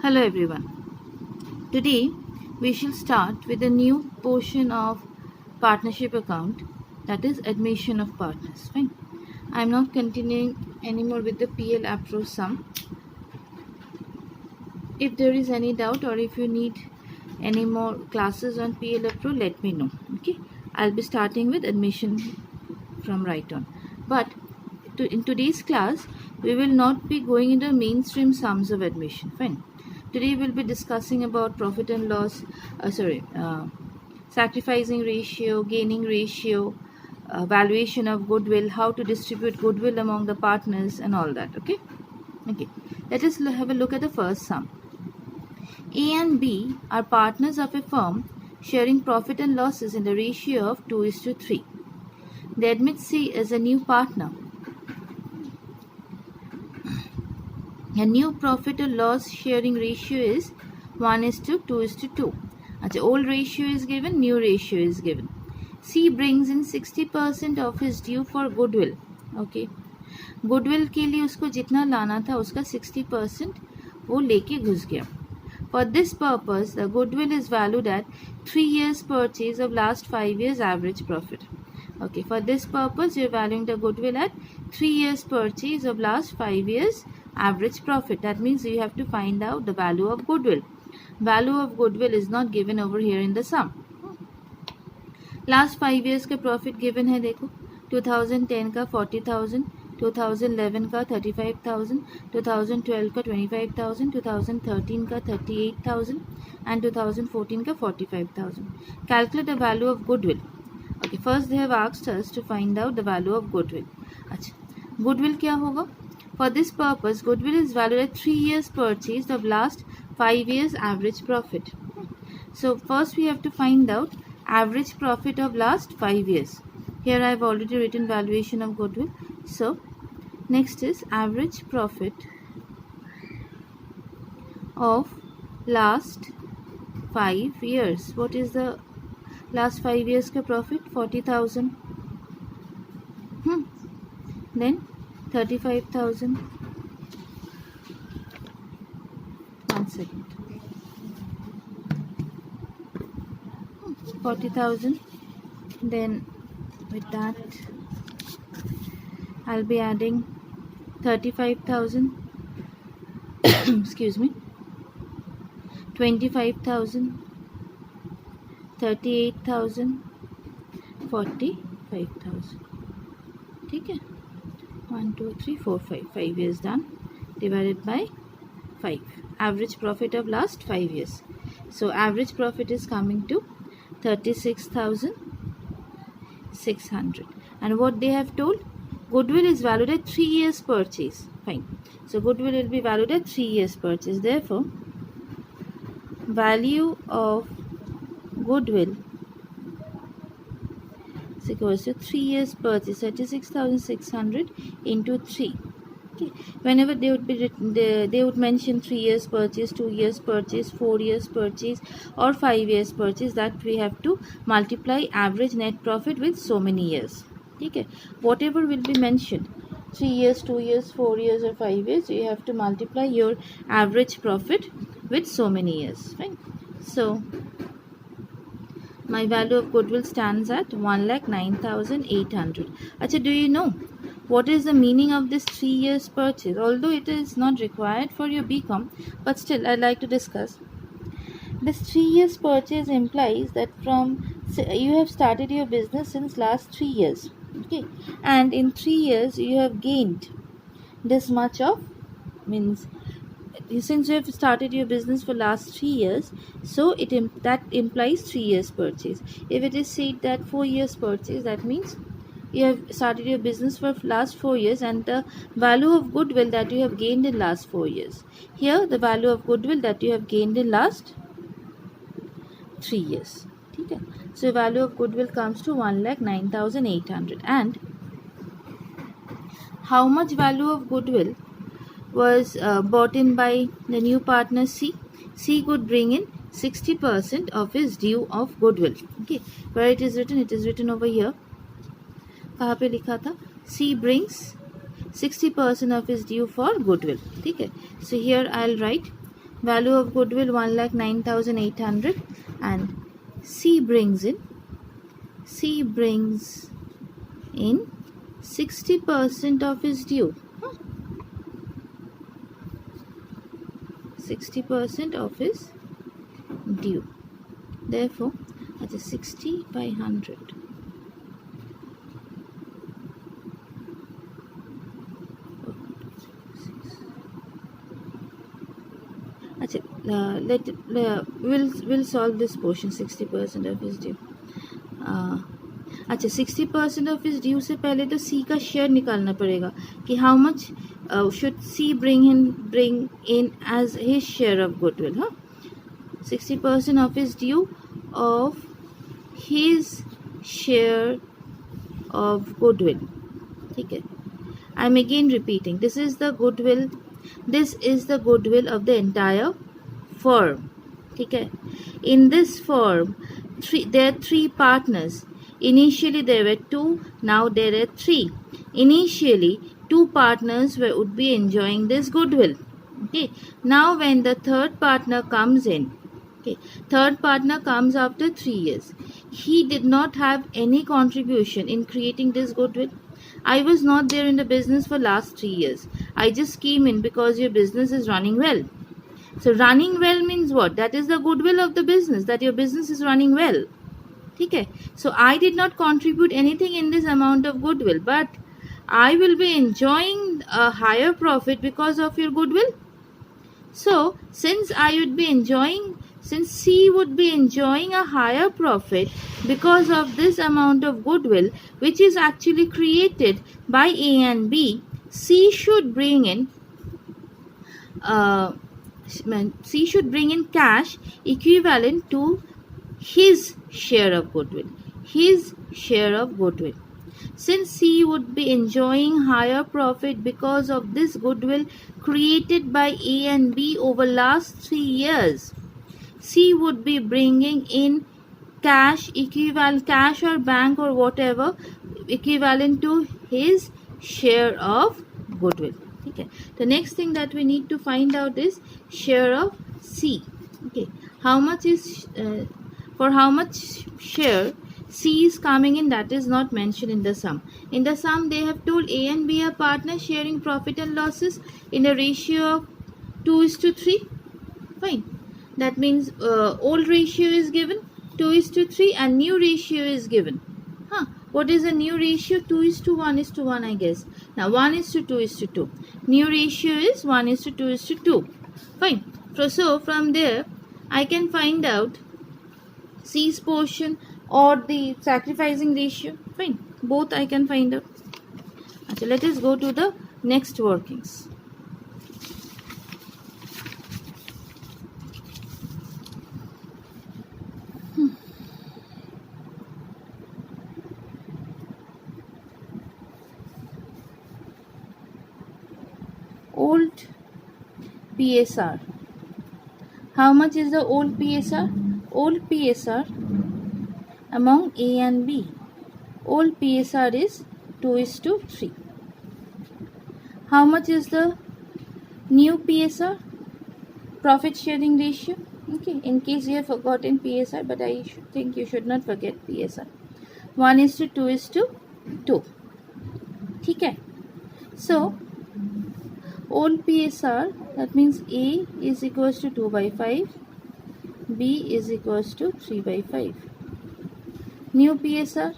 Hello everyone. Today we shall start with a new portion of partnership account, that is admission of partners. Fine. I am not continuing anymore with the PL Appro sum. If there is any doubt or if you need any more classes on PL Appro, let me know. Okay. I'll be starting with admission from right on. But in today's class, we will not be going into mainstream sums of admission. Fine. Today we'll be discussing about profit and loss, sacrificing ratio, gaining ratio, valuation of goodwill, how to distribute goodwill among the partners and all that. Okay. Let us have a look at the first sum. A and B are partners of a firm sharing profit and losses in the ratio of 2:3. They admit C as a new partner. A new profit or loss sharing ratio is 1:2:2. The old ratio is given, new ratio is given. C brings in 60% of his due for goodwill. Okay. Goodwill के लिए उसको जितना लाना था उसका 60% वो लेके घुस गया. For this purpose, the goodwill is valued at 3 years purchase of last 5 years average profit. Okay, for this purpose, you are valuing the goodwill at 3 years purchase of last 5 years average profit. That means you have to find out the value of goodwill. Value of goodwill is not given over here in the sum. Last 5 years का profit given है देखो. 2010 का 40,000, 2011 का 35,000, 2012 का 25,000, 2013 का 38,000 and 2014 का 45,000. Calculate the value of goodwill. Okay, first they have asked us to find out the value of goodwill. अच्छा, goodwill क्या होगा? For this purpose, goodwill is valued at 3 years purchase of last 5 years average profit. So first we have to find out average profit of last 5 years. Here I have already written valuation of goodwill. So next is average profit of last 5 years. What is the last 5 years का profit? 40,000. Then 35,000. One second. 40,000. Then with that I'll be adding 35,000. Excuse me. 25,000. 38,000. 45,000. ठीक है. 1 2 3 4 5 5 years done divided by 5. Average profit of last 5 years. So average profit is coming to 36,600. And what they have told, goodwill is valued at 3 years purchase. Fine. So goodwill will be valued at 3 years purchase. Therefore, value of goodwill is equals to 3 years purchase, 36,600 into 3. Okay. Whenever they would be written, they would mention 3 years purchase, 2 years purchase, 4 years purchase or 5 years purchase, that we have to multiply average net profit with so many years. Okay. Whatever will be mentioned, 3 years, 2 years, 4 years or 5 years, you have to multiply your average profit with so many years. Right? So my value of goodwill stands at 1,09,800. Acha, do you know what is the meaning of this 3 years purchase? Although it is not required for your BCom, but still I'd like to discuss. This 3 years purchase implies that you have started your business since last 3 years. Okay, and in 3 years you have gained this much of, means since you have started your business for last 3 years, so that implies 3 years purchase. If it is said that 4 years purchase, that means you have started your business for last 4 years and the value of goodwill that you have gained in last 4 years. Here the value of goodwill that you have gained in last 3 years. Okay. So value of goodwill comes to 1,09,800. And how much value of goodwill was bought in by the new partner C? C could bring in 60% of his due of goodwill. Okay, where it is written over here. कहाँ पे लिखा था? C brings 60% of his due for goodwill. ठीक है. So here I'll write value of goodwill 1,09,800, and C brings in 60% of his due. 60% of his due. Therefore, that is 60 by 100. we'll solve this portion. 60% of his due. अच्छा 60% of इस due से पहले तो सी का share निकालना पड़ेगा कि how much should C bring in as his share of goodwill. हाँ, 60% of is due of his share of goodwill. ठीक है, I am again repeating, this is the goodwill of the entire firm. ठीक है, in this firm there are 3 partners. Initially there were 2, now there are 3. Initially 2 partners would be enjoying this goodwill. Okay, now when the third partner comes in, okay, third partner comes after 3 years. He did not have any contribution in creating this goodwill. I was not there in the business for last 3 years. I just came in because your business is running well. So running well means what? That is the goodwill of the business, that your business is running well. ठीक है, so I did not contribute anything in this amount of goodwill, but I will be enjoying a higher profit because of your goodwill. So since C would be enjoying a higher profit because of this amount of goodwill, which is actually created by A and B, C should bring in cash equivalent to his share of goodwill. Since C would be enjoying higher profit because of this goodwill created by A and B over last 3 years, C would be bringing in cash or bank or whatever equivalent to his share of goodwill. Okay, the next thing that we need to find out is share of C. Okay, how much is for how much share C is coming in, that is not mentioned in the sum. In the sum they have told A and B are partners sharing profit and losses in a ratio of 2:3. Fine, that means old ratio is given 2:3 and new ratio is given. What is the new ratio? 2:1 I guess. Now 1:2:2. New ratio is 1:2:2. Fine. So from there I can find out C's portion or the sacrificing ratio. Fine. Both I can find out. So let us go to the next workings. Old PSR. How much is the old PSR? Old PSR among A and B. Old PSR is 2:3. How much is the new PSR? Profit sharing ratio. Okay, in case you have forgotten PSR, but I think you should not forget PSR. 1:2:2. ठीक है. So old PSR, that means A is equals to 2/5, B is equals to 3/5. New PSR,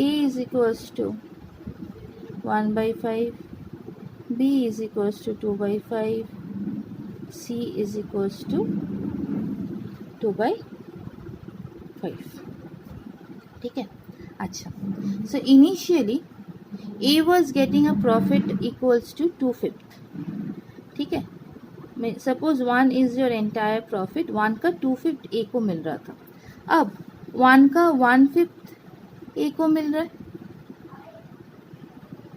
A is equals to 1/5, B is equals to 2/5, C is equals to 2/5. ठीक है. अच्छा, so initially A was getting a profit equals to 2/5. ठीक है, suppose 1 is your entire profit, 1 का 2/5 A को मिल रहा था. अब 1 का 1/5 A को मिल रहा है.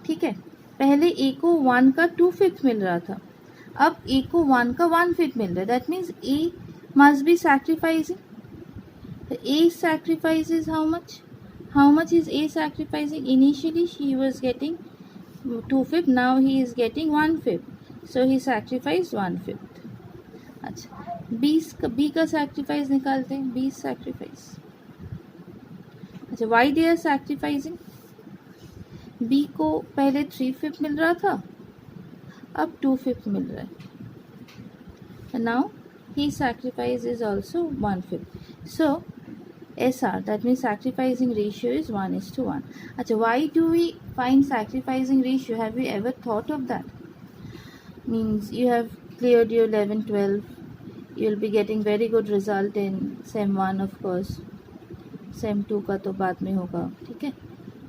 ठीक है, पहले A को 1 का 2/5 मिल रहा था, अब A को 1 का 1/5 मिल रहा है. That means A must be sacrificing. A sacrifices how much? How much is A sacrificing? Initially she was getting 2/5, now he is getting 1/5. So he sacrifice 1/5। अच्छा, बी का सैक्रिफाइस निकालते हैं, 20 सैक्रिफाइस। अच्छा, why they are sacrificing? B को पहले 3/5 मिल रहा था, अब 2/5 मिल रहा है। Now his sacrifice is also 1/5. So SR, that means sacrificing ratio is 1:1. Achha, why do we find sacrificing ratio? Have you ever thought of that? Means you have cleared your 11, 12. You'll be getting very good result in SEM 1 of course. SEM 2 का तो बाद में होगा, ठीक है।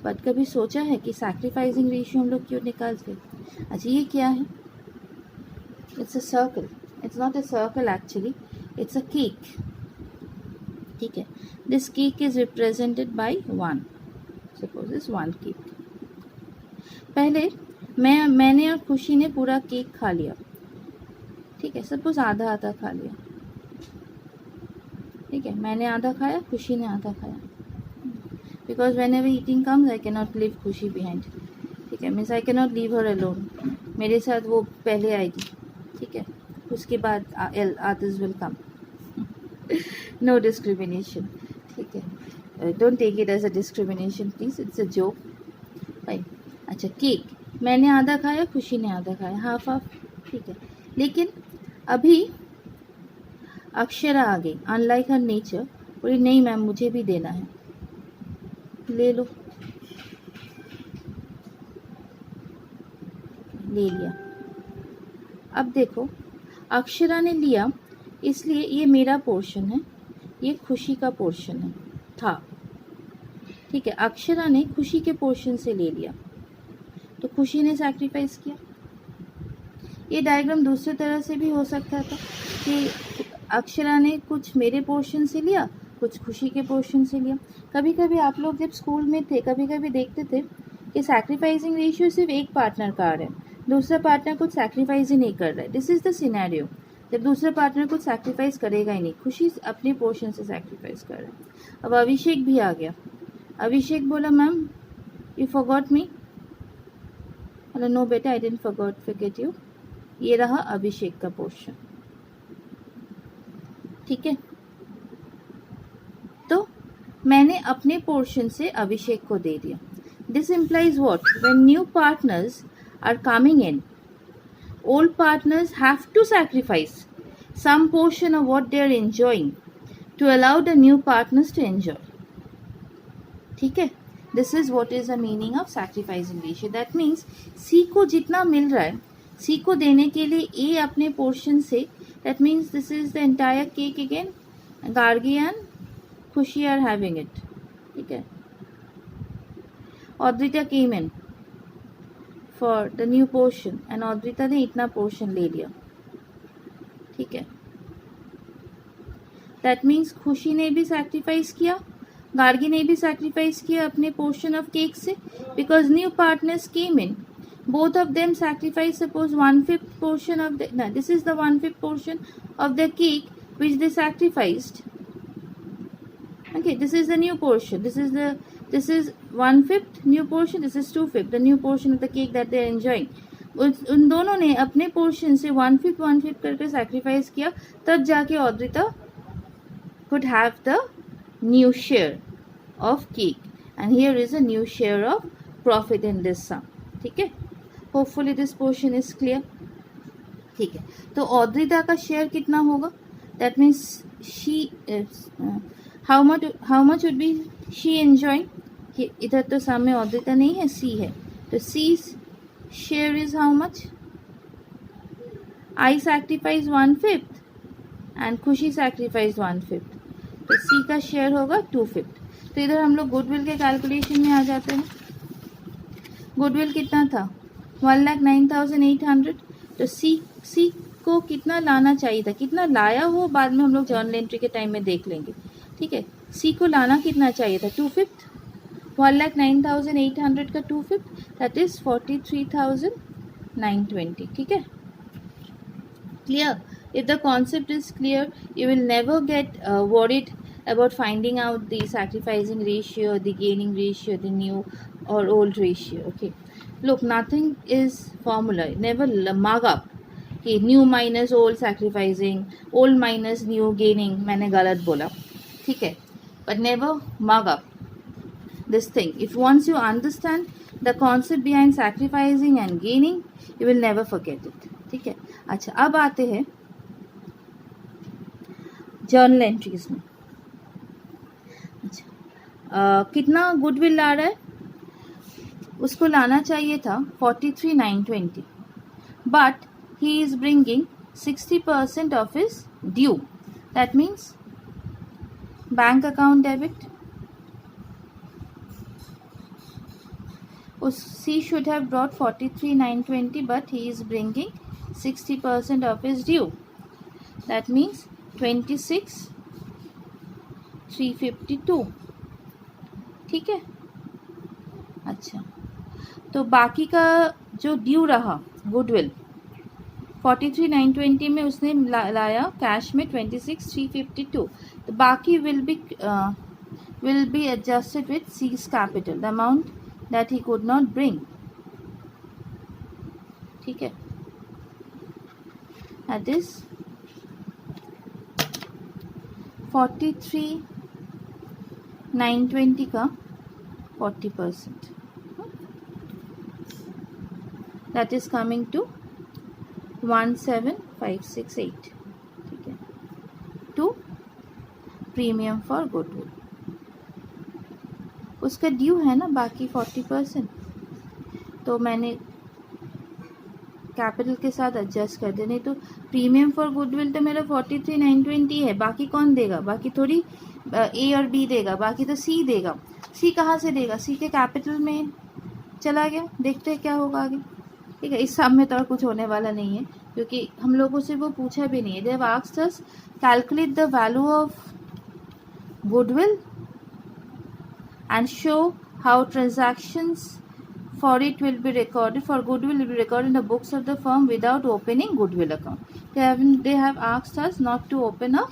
But कभी सोचा है कि sacrificing ratio हम लोग क्यों निकालते? अच्छा, ये क्या है? It's a circle. It's not a circle actually, it's a cake. ठीक है, this cake is represented by 1. Suppose it's 1 cake. पहले मैंने और खुशी ने पूरा केक खा लिया, ठीक है। सपोज आधा आधा खा लिया, ठीक है। मैंने आधा खाया, खुशी ने आधा खाया। Because whenever eating comes I cannot leave खुशी behind, ठीक है। Means I cannot leave her alone. मेरे साथ वो पहले आएगी, ठीक है। उसके बाद others will come. No discrimination, ठीक है। Don't take it as a discrimination please, it's a joke. Fine. अच्छा, केक मैंने आधा खाया, खुशी ने आधा खाया, हाफ हाफ, ठीक है। लेकिन अभी अक्षरा आ गई, अनलाइक हर नेचर, बोली नहीं मैम मुझे भी देना है। ले लो, ले लिया। अब देखो, अक्षरा ने लिया, इसलिए ये मेरा पोर्शन है, ये खुशी का पोर्शन है था, ठीक है। अक्षरा ने खुशी के पोर्शन से ले लिया, तो खुशी ने सैक्रिफाइस किया। ये डायग्राम दूसरी तरह से भी हो सकता था कि अक्षरा ने कुछ मेरे पोर्शन से लिया, कुछ खुशी के पोर्शन से लिया। कभी कभी आप लोग जब स्कूल में थे, कभी कभी देखते थे कि सैक्रिफाइसिंग रेशियो सिर्फ एक पार्टनर का आ रहा है, दूसरा पार्टनर कुछ सैक्रिफाइस ही नहीं कर रहा है। दिस इज द सिनेरियो, जब दूसरा पार्टनर कुछ सैक्रिफाइस करेगा ही नहीं, खुशी अपने पोर्शन से सैक्रिफाइस कर रहा है। अब अभिषेक भी आ गया। अभिषेक बोला मैम यू फॉरगॉट मी। मतलब नो बेटा आई डिडंट फॉरगेट यू। ये रहा अभिषेक का पोर्शन, ठीक है। तो मैंने अपने पोर्शन से अभिषेक को दे दिया। This implies what? When new partners are coming in, old partners have to sacrifice some portion of what they are enjoying to allow the new partners to enjoy, ठीक है। This is what is the meaning of sacrificing ratio. That means C को जितना मिल रहा है, C को देने के लिए A अपने पोर्शन से, that means this is the entire cake again, Gargi and Khushi are having it, ठीक है। Adrita came in for the new portion and Adrita ने इतना पोर्शन ले लिया, ठीक है। That means खुशी ने भी सैक्रिफाइस किया, गार्गी ने भी सैक्रिफाइस किया अपने पोर्शन ऑफ केक से, because new partners came in, both of them sacrifice suppose 1/5 portion of the, no, this is the 1/5 portion of the cake which they sacrificed. Okay, this is the new portion, this is 1/5 new portion, this is 2/5 the new portion of the cake that they are enjoying. उन दोनों ने अपने portion से 1/5 करके sacrifice किया, तब जाके Adrita could have the new share of cake and here is a new share of profit in this sum, ठीक है। Hopefully this portion is clear, ठीक है। तो अद्रिता का शेयर कितना होगा? That means she how much would be she enjoying? इधर तो सामने अद्रिता नहीं है, सी है, तो C share is how much? I sacrifice 1/5 and Khushi sacrifice 1/5, तो सी का शेयर होगा 2/5। तो इधर हम लोग गुडविल के कैलकुलेशन में आ जाते हैं। गुडविल कितना था? 1,09,800। तो सी को कितना लाना चाहिए था, कितना लाया हो बाद में हम लोग जर्नल एंट्री के टाइम में देख लेंगे, ठीक है। सी को लाना कितना चाहिए था? 2/5। 1,09,800 का 2/5 दैट इज 43,920, ठीक है। Clear? If the concept is clear, you will never get worried about finding out the sacrificing ratio, the gaining ratio, the new or old ratio. Okay, look, nothing is formula. Never mug up. कि new minus old sacrificing, old minus new gaining, मैंने गलत बोला, ठीक है, but never mug up this thing. If once you understand the concept behind sacrificing and gaining, you will never forget it. ठीक है. अच्छा, अब आते हैं जर्नल एंट्रीज में. अच्छा, कितना गुडविल ला रहा है? उसको लाना चाहिए था 43,920, but he is bringing 60% of his due. That means bank account debit. He should have brought 43,920, but he is bringing 60% of his due. That means 26,352. ठीक है. अच्छा, तो बाकी का जो ड्यू रहा गुडविल 43,920 में उसने लाया कैश में 26,352. तो बाकी will be adjusted with C's capital, the amount that he could not bring. ठीक है. That is 43,920 का 40%. That is coming to 17,568. ठीक है. To premium for goodwill. उसका ड्यू है ना बाकी 40%, तो मैंने कैपिटल के साथ एडजस्ट कर देने. तो प्रीमियम फॉर गुडविल तो मेरा 43,920 है. बाकी कौन देगा? बाकी थोड़ी ए और बी देगा, बाकी तो सी देगा. सी कहाँ से देगा? सी के कैपिटल में चला गया. देखते हैं क्या होगा आगे. ठीक है. इस सब में तो और कुछ होने वाला नहीं है, क्योंकि हम लोगों से वो पूछा भी नहीं है. They have asked us calculate the value of goodwill and show how transactions for it will be recorded, for goodwill will be recorded in the books of the firm without opening goodwill account. They have asked us not to open a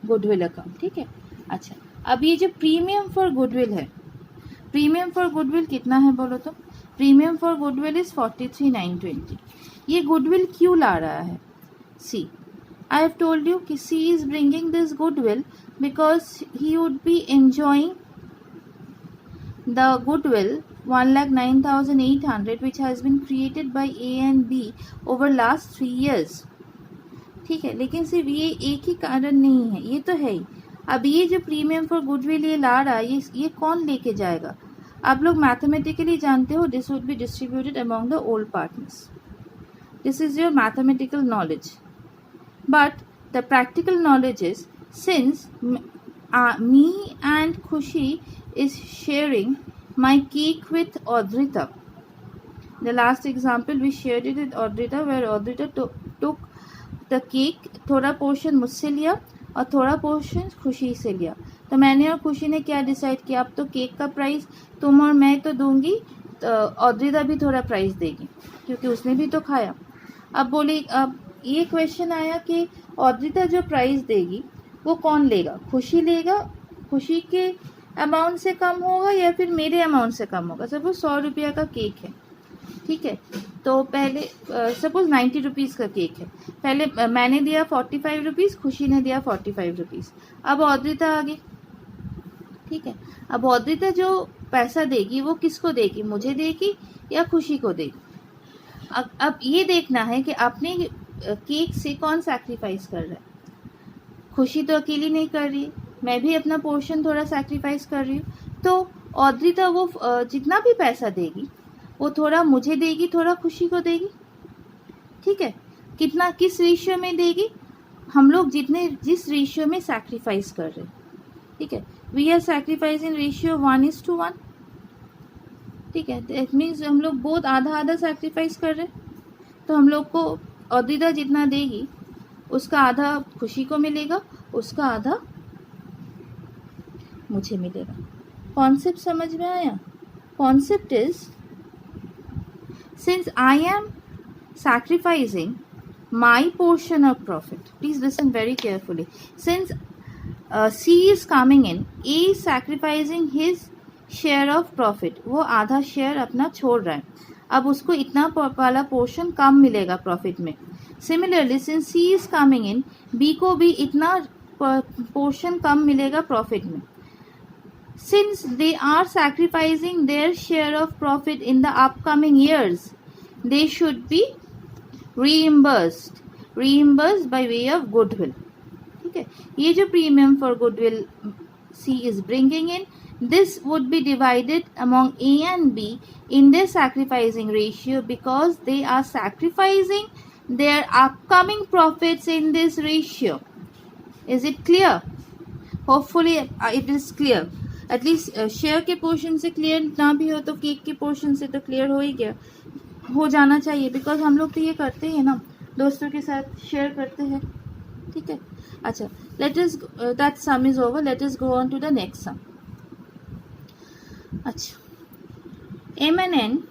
goodwill account. ठीक है. अच्छा, अब ये जो premium for goodwill है, premium for goodwill कितना है बोलो तो? Premium for goodwill is 43,920. ये गुडविल क्यों ला रहा है? C, I have told you कि C is bringing this goodwill because he would be enjoying the goodwill 1,09,800 which has been created by A and B over last 3 years. ठीक है. लेकिन सिर्फ ये एक ही कारण नहीं है, ये तो है ही. अब ये जो प्रीमियम फॉर गुडविल ये ला रहा है, ये कौन लेके जाएगा? आप लोग मैथमेटिकली जानते हो this would be distributed among the old partners. This is your mathematical knowledge. But the practical knowledge is since me and Khushi is sharing my cake with Audrita. The last example we shared it with Audrita, where Audrita took the cake, थोड़ा portion मुझसे लिया और थोड़ा portion खुशी से लिया. तो मैंने और खुशी ने क्या डिसाइड किया, अब तो केक का प्राइस तुम और मैं तो दूंगी, तो Audrita भी थोड़ा प्राइस देगी क्योंकि उसने भी तो खाया. अब बोली, अब ये क्वेश्चन आया कि Audrita जो प्राइस देगी वो कौन लेगा? खुशी लेगा, खुशी के अमाउंट से कम होगा या फिर मेरे अमाउंट से कम होगा? सपोज 100 रुपया का केक है. ठीक है. तो पहले सपोज 90 रुपीज़ का केक है. पहले मैंने दिया 45 रुपीज़, खुशी ने दिया 45 रुपीज़. अब Audrita आ गई. ठीक है. अब Audrita जो पैसा देगी वो किसको देगी? मुझे देगी या खुशी को देगी? अब ये देखना है कि अपने केक से कौन सैक्रिफाइस कर रहा है. खुशी तो अकेली नहीं कर रही, मैं भी अपना पोर्शन थोड़ा सैक्रिफाइस कर रही हूँ. तो Audrita वो जितना भी पैसा देगी वो थोड़ा मुझे देगी, थोड़ा खुशी को देगी. ठीक है. कितना, किस रेशियो में देगी? हम लोग जिस रेशियो में सैक्रिफाइस कर रहे हैं. ठीक है. We are sacrificing ratio 1:1. ठीक है. दैट मीन्स हम लोग बहुत आधा आधा सैक्रिफाइस कर रहे हैं. तो हम लोग को Audrita जितना देगी उसका आधा खुशी को मिलेगा, उसका आधा मुझे मिलेगा. कॉन्सेप्ट समझ में आया? Concept is, since I am sacrificing my portion of profit, please listen very carefully. Since C is coming in, A is sacrificing his share of profit. वो आधा शेयर अपना छोड़ रहा है. अब उसको इतना वाला पोर्शन कम मिलेगा प्रॉफिट में. Similarly since C is coming in, B को भी इतना पोर्शन कम मिलेगा प्रॉफिट में. Since they are sacrificing their share of profit in the upcoming years, they should be reimbursed by way of goodwill. ठीक है, ये जो premium for goodwill C is bringing in, this would be divided among A and B in their sacrificing ratio because they are sacrificing their upcoming profits in this ratio. Is it clear? Hopefully it is clear. At least share के portion से clear ना भी हो तो cake के portion से तो clear हो ही गया, हो जाना चाहिए, बिकॉज हम लोग तो ये करते हैं ना, दोस्तों के साथ शेयर करते हैं. ठीक है, अच्छा, let us that sum is over, let us go on to the next sum. अच्छा, M and N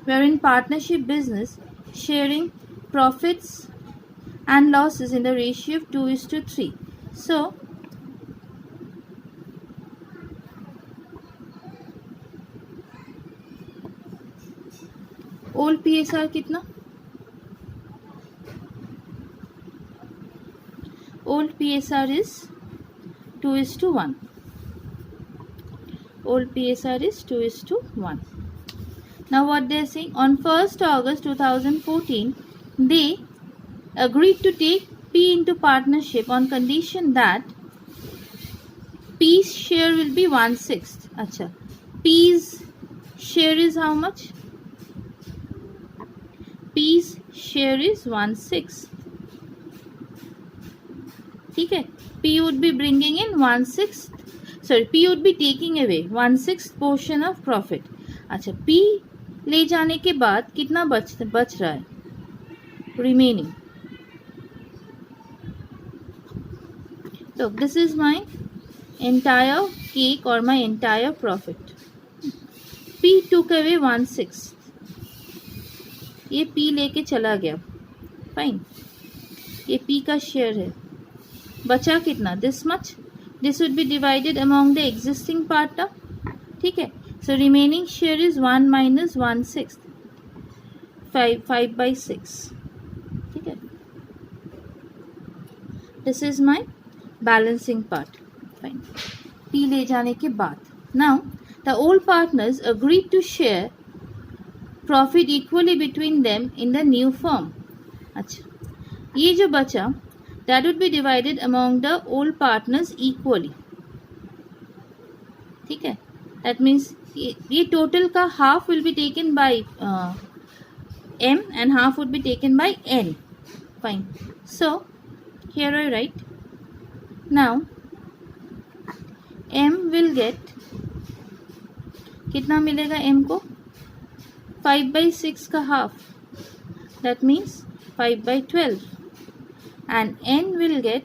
were in partnership business sharing profits and losses in the ratio of 2:3. So old PSR कितना? Old PSR is 2:1. Old PSR is 2:1. Now what they are saying, on 1st August 2014, they agreed to take P into partnership on condition that P's share will be 1/6. अच्छा, P's share is how much? P's share is 1/6. ठीक है, P would be bringing in 1/6. Sorry, P would be taking away 1/6 portion of profit. अच्छा, P ले जाने के बाद कितना बच रहा है remaining? So this is my entire cake or my entire profit. P took away 1/6. ये P लेके चला गया, फाइन, ये P का शेयर है. बचा कितना? This much. This would be divided among the existing partner. ठीक है, so remaining share is 1 minus 1/6, 5/6. ठीक है, this is my balancing part. Fine, P ले जाने के बाद now the old partners agreed to share profit equally between them in the new firm. अच्छा, ये जो बचा that would be divided among the old partners equally. ठीक है, दैट मीन्स ये टोटल का half will be taken by M and half would be taken by N. Fine, so here I write, now M will get, कितना मिलेगा M को? 5/6 का half, that means 5/12, and N will get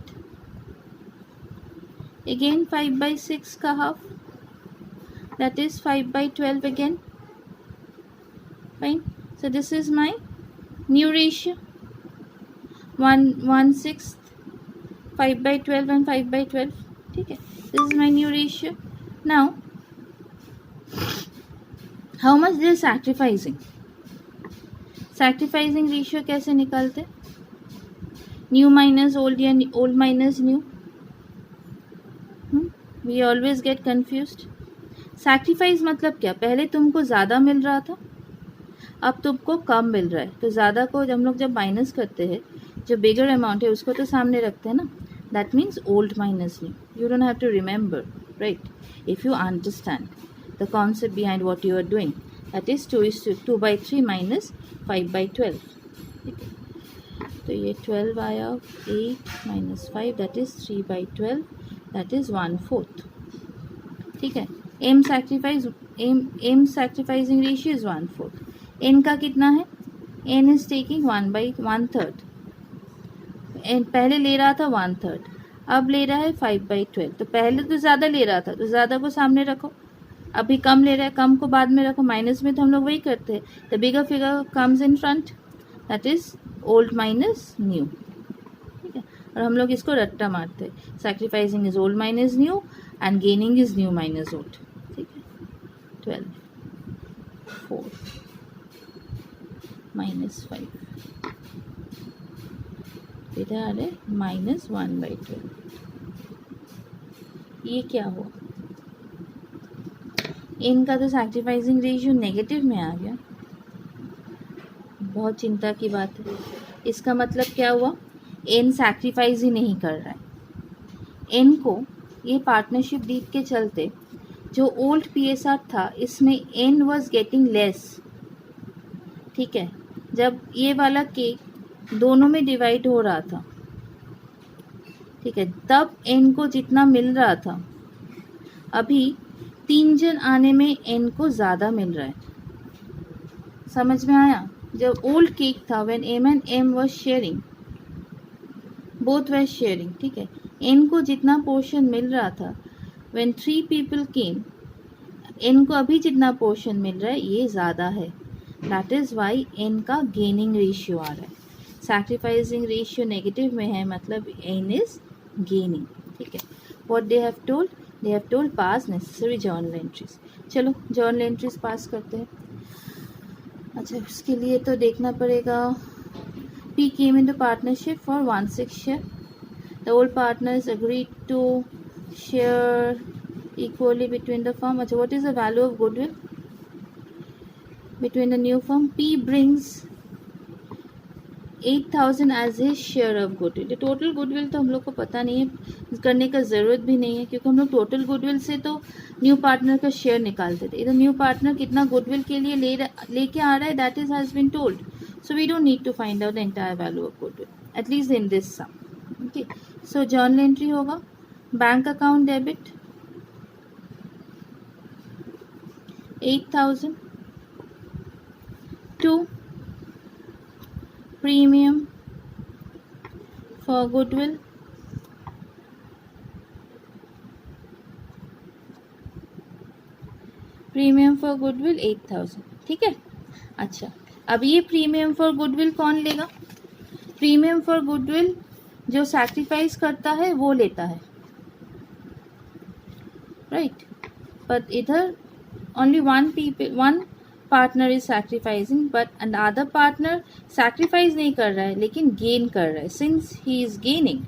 again 5/6 का half, that is 5/12 again. Fine, so this is my new ratio, 1/6, 5/12 and 5/12. ठीक है, this is my new ratio. Now how much they are sacrificing? Sacrificing ratio कैसे निकालते? New minus old या old minus new? We always get confused. Sacrifice मतलब क्या? पहले तुमको ज़्यादा मिल रहा था, अब तुमको कम मिल रहा है, तो ज़्यादा को हम लोग जब माइनस करते हैं, जो बिगर अमाउंट है उसको तो सामने रखते हैं ना. That means old minus new. You don't have to remember, right? If you understand the concept behind what you are doing, that is 2/3 minus 5/12. ठीक है, तो ये 12 आया, 8 minus 5, that is 3/12, that is 1/4. ठीक है, M sacrificing ratio is 1/4. N का कितना है? N is taking 1/1/3. पहले ले रहा था 1/3, अब ले रहा है 5/12. तो पहले तो ज़्यादा ले रहा था, तो ज़्यादा को सामने रखो, अभी कम ले रहा है, कम को बाद में रखो. माइनस में तो हम लोग वही करते हैं, the bigger figure comes in front, that is old minus new. ठीक है, और हम लोग इसको रट्टा मारते हैं, sacrificing is old minus new and gaining is new minus old. ठीक है, 12, 4 minus 5, इधर आ रहा है -1/12। ये क्या हुआ, इनका तो सैक्रिफाइसिंग रेशियो नेगेटिव में आ गया। बहुत चिंता की बात है। इसका मतलब क्या हुआ, एन सैक्रिफाइस ही नहीं कर रहा है। एन को ये पार्टनरशिप डीड के चलते जो ओल्ड PSR था इसमें एन वॉज गेटिंग लेस। ठीक है, जब ये वाला केक दोनों में डिवाइड हो रहा था, ठीक है, तब एन को जितना मिल रहा था, अभी 3 जन आने में एन को ज़्यादा मिल रहा है। समझ में आया? जब ओल्ड केक था, when M and M was sharing, both were sharing, ठीक है, एन को जितना पोर्शन मिल रहा था, व्हेन 3 पीपल केम, एन को अभी जितना पोर्शन मिल रहा है ये ज़्यादा है। दैट इज़ वाई एन का गेनिंग रेशियो आ रहा है। सैक्रिफाइसिंग रेशियो नेगेटिव में है, मतलब एन इज गेनिंग। ठीक है, what they have told, they have told pass necessary journal entries. चलो जर्नल एंट्रीज पास करते हैं। अच्छा, उसके लिए तो देखना पड़ेगा, P came into partnership for 1/6 share. The old partners agreed to share equally between the firm. अच्छा, what is the value of goodwill between the new firm? P brings 8,000 as his share of goodwill. Total goodwill तो हम लोग को पता नहीं है, करने का ज़रूरत भी नहीं है, क्योंकि हम लोग टोटल गुडविल से तो न्यू पार्टनर का शेयर निकालते थे। इधर न्यू पार्टनर कितना गुडविल के लिए लेके आ रहा है, that is has been told, so we don't need to find out the entire value of goodwill, at least in this sum. Okay, so journal entry होगा, bank account debit 8,000 to premium for goodwill premium for goodwill 8,000। ठीक है, अच्छा, अब ये premium for goodwill कौन लेगा? Premium for goodwill जो sacrifice करता है वो लेता है, राइट, बट इधर only one partner is sacrificing, but and other partner sacrifice नहीं कर रहा है लेकिन गेन कर रहा है। Since he is gaining,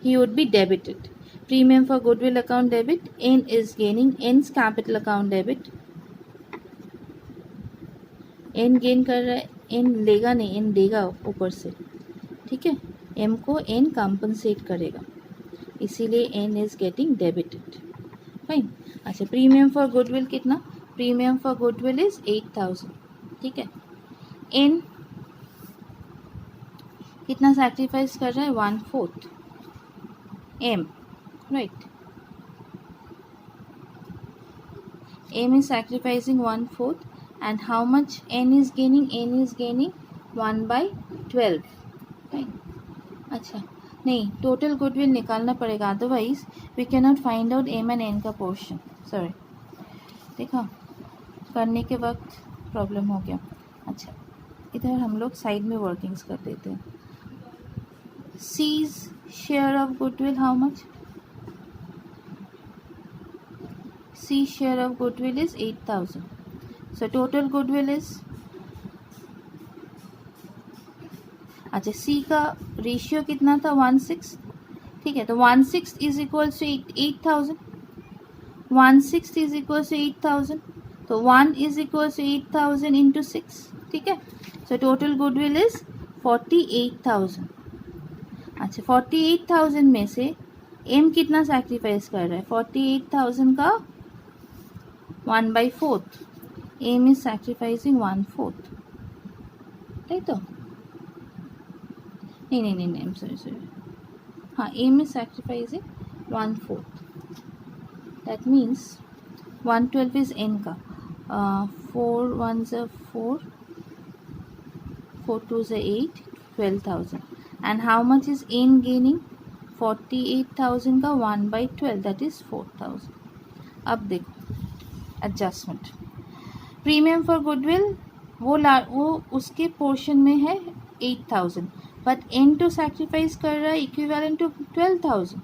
he would be debited. Premium for goodwill account debit, N is gaining, N's capital account debit, N gain कर रहा है, एन लेगा नहीं, एन देगा ऊपर से। ठीक है, एम को एन कॉम्पनसेट करेगा, इसीलिए N is getting debited. Fine. अच्छा, प्रीमियम फॉर गुडविल कितना? Premium for goodwill is 8,000। ठीक है, एन कितना सैक्रिफाइस कर रहा है? 1/4 M, right, M is sacrificing 1/4 and how much n is gaining? n is gaining 1/12. Right? अच्छा, नहीं, टोटल गुडविल निकालना पड़ेगा, otherwise we can not find out M and N का पोर्शन। सॉरी, देखा, करने के वक्त प्रॉब्लम हो गया। अच्छा, इधर हम लोग साइड में वर्किंग्स कर देते हैं। C's share of goodwill how much? C share of goodwill is 8,000. So total goodwill is, अच्छा, C का रेशियो कितना था? 1/6। ठीक है, तो 1/6 is equal to 8,000, 1/6 is equal to 8,000, तो 1 इज इक्वल टू 8,000 इंटू 6। ठीक है, सो टोटल गुडविल इज 48,000। अच्छा, 48,000 में से एम कितना सैक्रिफाइस कर रहा है? 48,000 का 1/4, एम इज सैक्रिफाइसिंग 1/4, राइट? तो नहीं, सॉरी, हाँ, M is sacrificing 1/4, that means 112 is N का, 4 1s are 4, 4 2s are 8, 12,000, and how much is n gaining? 48,000 का 1/12, that is 4,000। अब देखो एडजस्टमेंट, प्रीमियम फॉर गुडविल वो उसके पोर्शन में है 8,000, बट एन तो सैक्रिफाइस कर रहा है इक्विवेलेंट टू 12,000,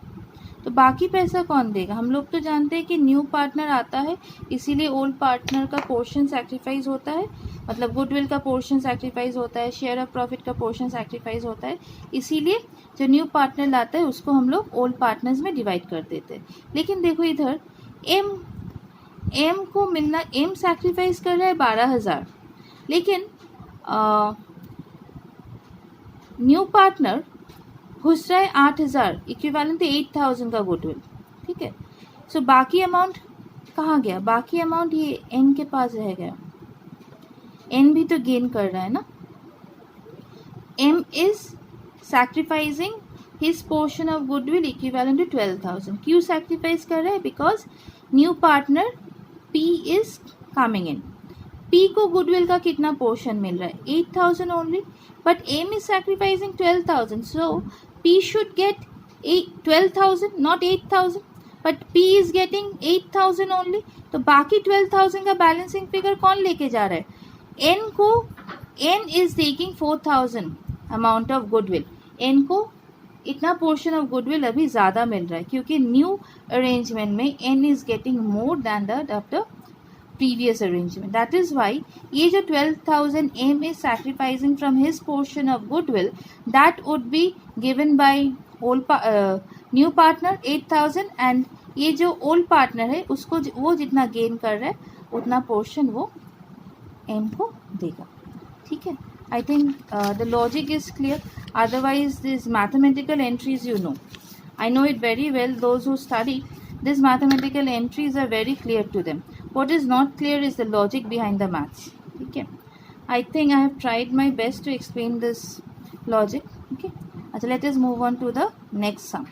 तो बाकी पैसा कौन देगा? हम लोग तो जानते हैं कि न्यू पार्टनर आता है, इसीलिए ओल्ड पार्टनर का पोर्शन सैक्रिफाइस होता है, मतलब गुडविल का पोर्शन सैक्रिफाइस होता है, शेयर ऑफ प्रॉफिट का पोर्शन सैक्रिफाइस होता है, इसीलिए जो न्यू पार्टनर लाता है उसको हम लोग ओल्ड पार्टनर्स में डिवाइड कर देते हैं। लेकिन देखो इधर एम को मिलना, एम सैक्रिफाइस कर रहा है 12,000, लेकिन न्यू पार्टनर घुस रहा है 8,000, इक्विवेलेंट है 8,000 का गुडविल, ठीक है। सो बाकी अमाउंट कहाँ गया? बाकी अमाउंट ये एन के पास रह गया। एन भी तो गेन कर रहा है ना। M is sacrificing his portion of goodwill equivalent to 12,000। क्यों सैक्रिफाइस कर रहा है? Because new partner P is coming in. P को गुडविल का कितना पोर्शन मिल रहा है? 8,000 only, but M is sacrificing 12,000, so P should get 12,000, not 8,000, but P is getting 8,000 only. तो बाकी 12,000 का बैलेंसिंग फिगर कौन लेके जा रहा है? N को, N is taking 4,000 amount of goodwill. N को इतना पोर्शन ऑफ गुडविल अभी ज़्यादा मिल रहा है क्योंकि न्यू अरेंजमेंट में N is getting more than the previous arrangement. That is why ये जो 12,000 M is sacrificing from his portion of goodwill, that would be given by new partner 8,000, and ये जो old partner है उसको वो जितना gain कर रहा है उतना portion वो M को देगा, ठीक है। I think the logic is clear. Otherwise these mathematical entries, you know, I know it very well. Those who study these mathematical entries are very clear to them. What is not clear is the logic behind the maths. Okay, I think I have tried my best to explain this logic. Okay, so let us move on to the next sum.